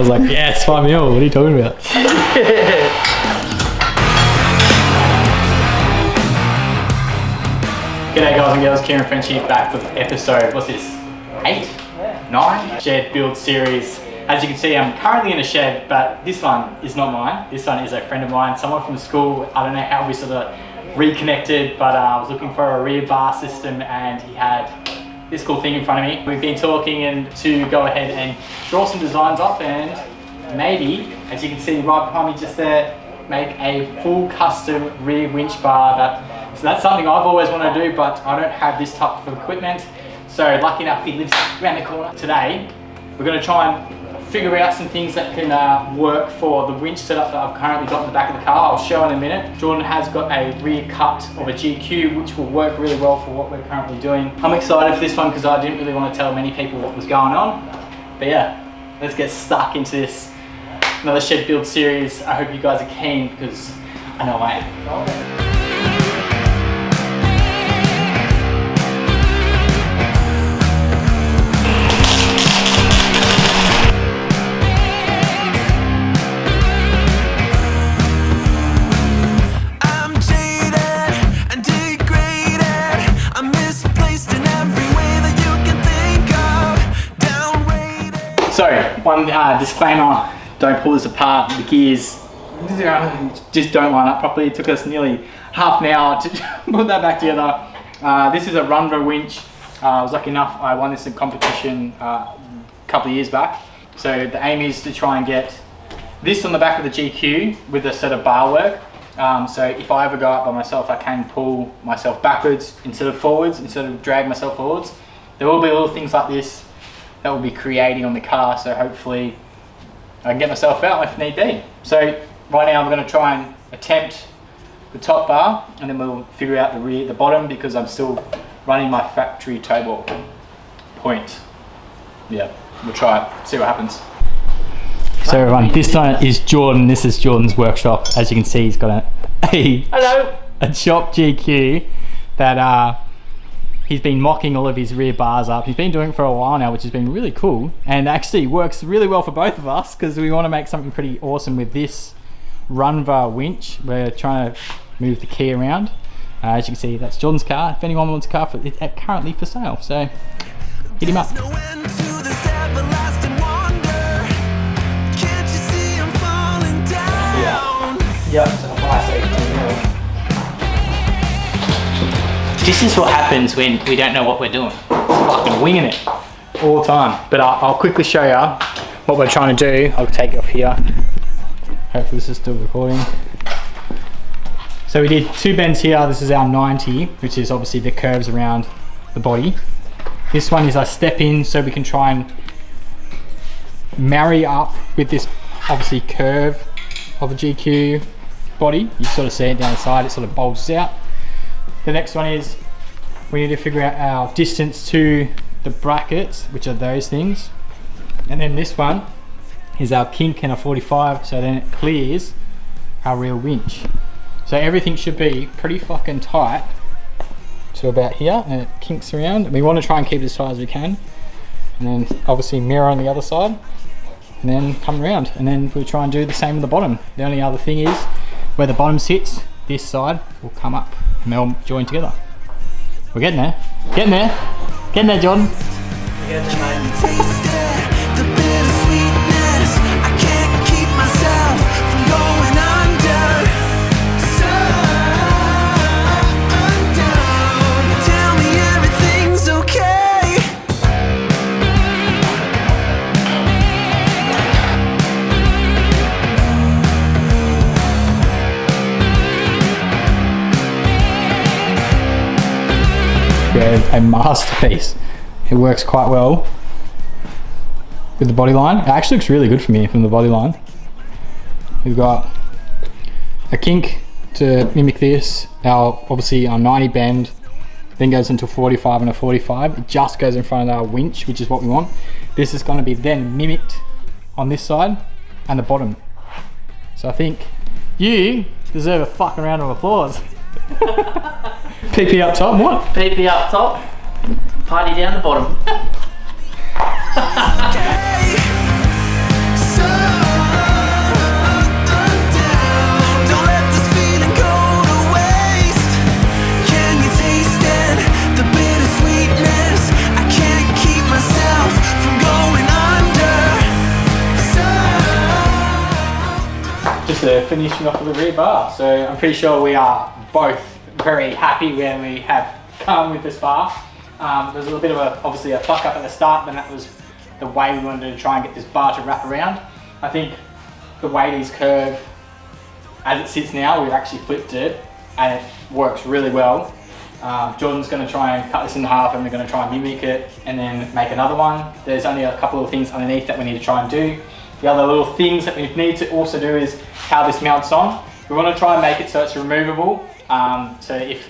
was like, yes, 5 mil, what are you talking about? G'day guys and girls, Kieran French here, back with episode, what's this, 8? 9? Shed build series. As you can see, I'm currently in a shed, but this one is not mine. This one is a friend of mine, someone from school. I don't know how we sort of reconnected, but I was looking for a rear bar system and he had this cool thing in front of me. We've been talking and to go ahead and draw some designs up and maybe, as you can see right behind me just there, make a full custom rear winch bar. So that's something I've always wanted to do, but I don't have this type of equipment. So lucky enough, he lives around the corner. Today, we're going to try and figure out some things that can work for the winch setup that I've currently got in the back of the car. I'll show in a minute. Jordan has got a rear cut of a GQ, which will work really well for what we're currently doing. I'm excited for this one because I didn't really want to tell many people what was going on. But yeah, let's get stuck into this. Another shed build series. I hope you guys are keen because I know I am. So, one disclaimer, don't pull this apart, the gears just don't line up properly. It took us nearly half an hour to put that back together. This is a Runva winch. I was lucky enough, I won this in competition a couple of years back. So the aim is to try and get this on the back of the GQ with a set of bar work. So if I ever go up by myself, I can pull myself backwards instead of forwards, instead of drag myself forwards. There will be little things like this that will be creating on the car, so hopefully I can get myself out if need be. So right now I'm going to try and attempt the top bar and then we'll figure out the bottom because I'm still running my factory toe ball point. Yeah, we'll try it, see what happens. So everyone, this one is Jordan, this is Jordan's workshop. As you can see, he's got a Chop GQ that he's been mocking all of his rear bars up. He's been doing it for a while now, which has been really cool. And actually works really well for both of us because we want to make something pretty awesome with this Runva winch. We're trying to move the key around. As you can see, that's Jordan's car. If anyone wants a car, it's currently for sale. So hit him up. Yeah. This is what happens when we don't know what we're doing. Fucking winging it all the time. But I'll quickly show you what we're trying to do. I'll take it off here. Hopefully this is still recording. So we did 2 bends here. This is our 90, which is obviously the curves around the body. This one is our step in, so we can try and marry up with this obviously curve of the GQ body. You sort of see it down the side, it sort of bulges out. The next one is we need to figure out our distance to the brackets, which are those things. And then this one is our kink and a 45, so then it clears our rear winch. So everything should be pretty fucking tight to about here, and it kinks around. We want to try and keep it as tight as we can. And then obviously mirror on the other side, and then come around. And then we'll try and do the same with the bottom. The only other thing is where the bottom sits, this side will come up and they'll join together. We're getting there. Getting there. Getting there, Jordan. We're getting there, mate. A masterpiece. It works quite well with the body line. It actually looks really good for me from the body line. We've got a kink to mimic this. Obviously our 90 bend then goes into 45 and a 45. It just goes in front of our winch, which is what we want. This is going to be then mimicked on this side and the bottom. So I think you deserve a fucking round of applause. PP up top, what? PP up top, party down the bottom. just finishing off with the rear bar. So I'm pretty sure we are both very happy where we have come with this bar. There's a little bit of obviously a fuck up at the start, but that was the way we wanted to try and get this bar to wrap around. I think the way these curve, as it sits now, we've actually flipped it and it works really well. Jordan's going to try and cut this in half and we're going to try and mimic it and then make another one. There's only a couple of things underneath that we need to try and do. The other little things that we need to also do is how this mounts on. We want to try and make it so it's removable. So if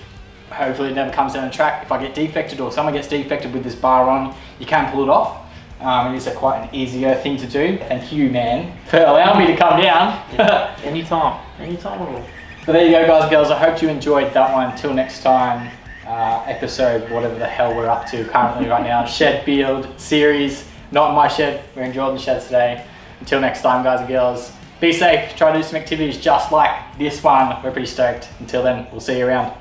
hopefully it never comes down the track, if I get defected or someone gets defected with this bar on, you can pull it off. It is quite an easier thing to do. Thank you, man, for allowing me to come down. Yeah, anytime at all. So there you go, guys and girls. I hope you enjoyed that one. Until next time, episode, whatever the hell we're up to currently right now. Shed build series. Not in my shed, we're in Jordan's shed today. Until next time, guys and girls, be safe. Try to do some activities just like this one. We're pretty stoked. Until then, we'll see you around.